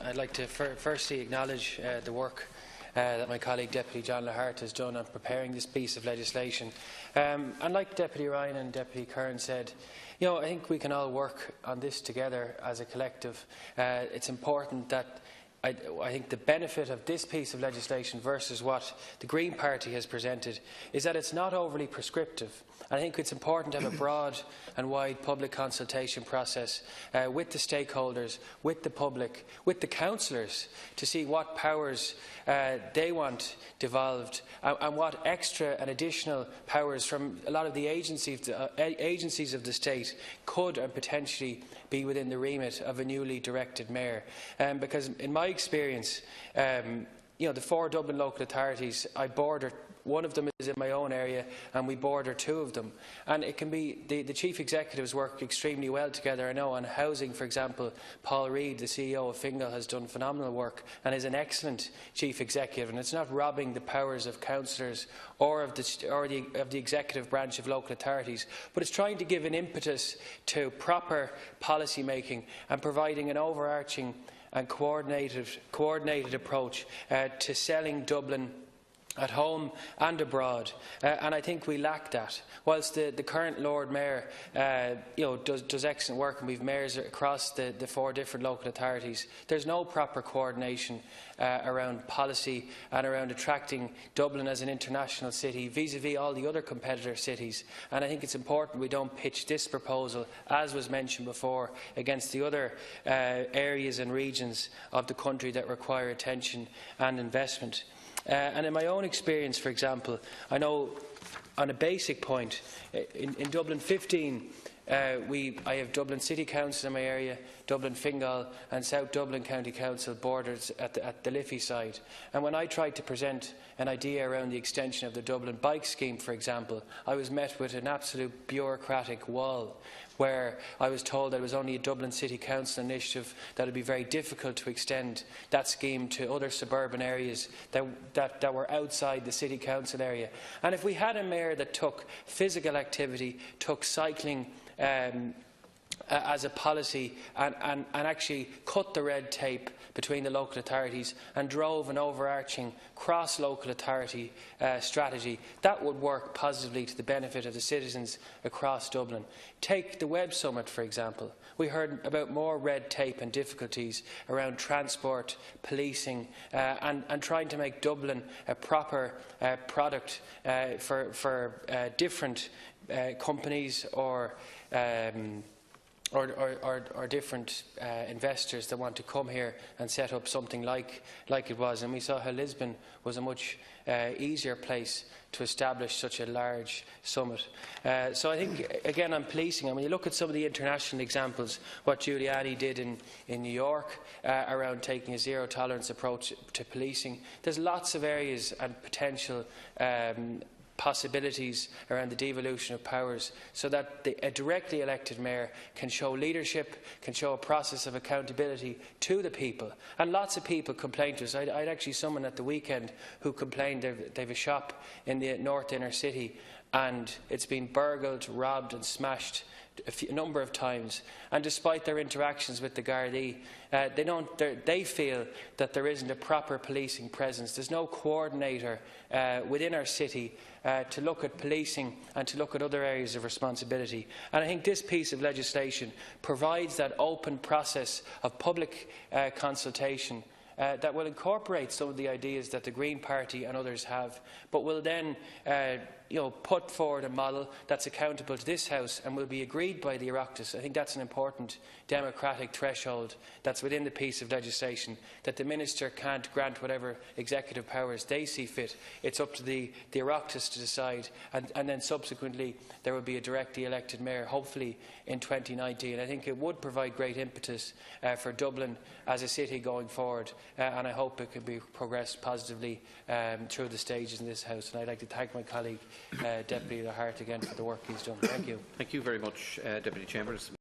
I'd like to firstly acknowledge the work that my colleague Deputy John Lahart has done on preparing this piece of legislation. And like Deputy Ryan and Deputy Kern said, I think we can all work on this together as a collective. It's important that I think the benefit of this piece of legislation versus what the Green Party has presented is that it's not overly prescriptive. I think it's important to have a broad and wide public consultation process with the stakeholders, with the public, with the councillors, to see what powers they want devolved and what extra and additional powers from a lot of the agencies of the state could and potentially be within the remit of a newly directed mayor. Because in my experience, the 4 Dublin local authorities, I border. One of them is in my own area, and we border 2 of them. And it can be the chief executives work extremely well together. I know on housing, for example, Paul Reid, the CEO of Fianna, has done phenomenal work and is an excellent chief executive. And it's not robbing the powers of councillors or of the executive branch of local authorities, but it's trying to give an impetus to proper policy making and providing an overarching and coordinated approach to selling Dublin at home and abroad, and I think we lack that. Whilst the current Lord Mayor does excellent work, and we've mayors across the 4 different local authorities, there's no proper coordination around policy and around attracting Dublin as an international city vis-à-vis all the other competitor cities. And I think it's important we don't pitch this proposal, as was mentioned before, against the other areas and regions of the country that require attention and investment. And in my own experience, for example, I know on a basic point, in Dublin 15, I have Dublin City Council in my area, Dublin Fingal and South Dublin County Council borders at the Liffey side. And when I tried to present an idea around the extension of the Dublin bike scheme, for example, I was met with an absolute bureaucratic wall, where I was told that it was only a Dublin City Council initiative, that it would be very difficult to extend that scheme to other suburban areas that were outside the City Council area. And if we had a mayor that took physical activity, took cycling as a policy and actually cut the red tape between the local authorities and drove an overarching cross-local authority strategy, that would work positively to the benefit of the citizens across Dublin. Take the Web Summit, for example. We heard about more red tape and difficulties around transport, policing and trying to make Dublin a proper product for different companies or different investors that want to come here and set up something like it was. And we saw how Lisbon was a much easier place to establish such a large summit. So I think, again, on policing, and when you look at some of the international examples, what Giuliani did in New York around taking a zero-tolerance approach to policing, there's lots of areas and potential possibilities around the devolution of powers, so that a directly elected mayor can show leadership, can show a process of accountability to the people. And lots of people complain to us. I had actually someone at the weekend who complained they have a shop in the north inner city and it's been burgled, robbed and smashed a number of times, and despite their interactions with the Gardaí, they feel that there isn't a proper policing presence. There's no coordinator within our city to look at policing and to look at other areas of responsibility. And I think this piece of legislation provides that open process of public consultation that will incorporate some of the ideas that the Green Party and others have, but will then put forward a model that's accountable to this House and will be agreed by the Oireachtas. I think that's an important democratic threshold that's within the piece of legislation, that the Minister can't grant whatever executive powers they see fit. It's up to the Oireachtas to decide, and then subsequently there will be a directly elected mayor, hopefully in 2019. I think it would provide great impetus for Dublin as a city going forward, and I hope it can be progressed positively through the stages in this House. And I'd like to thank my colleague Deputy Lahart again for the work he's done. Thank you. Thank you very much, Deputy Chambers.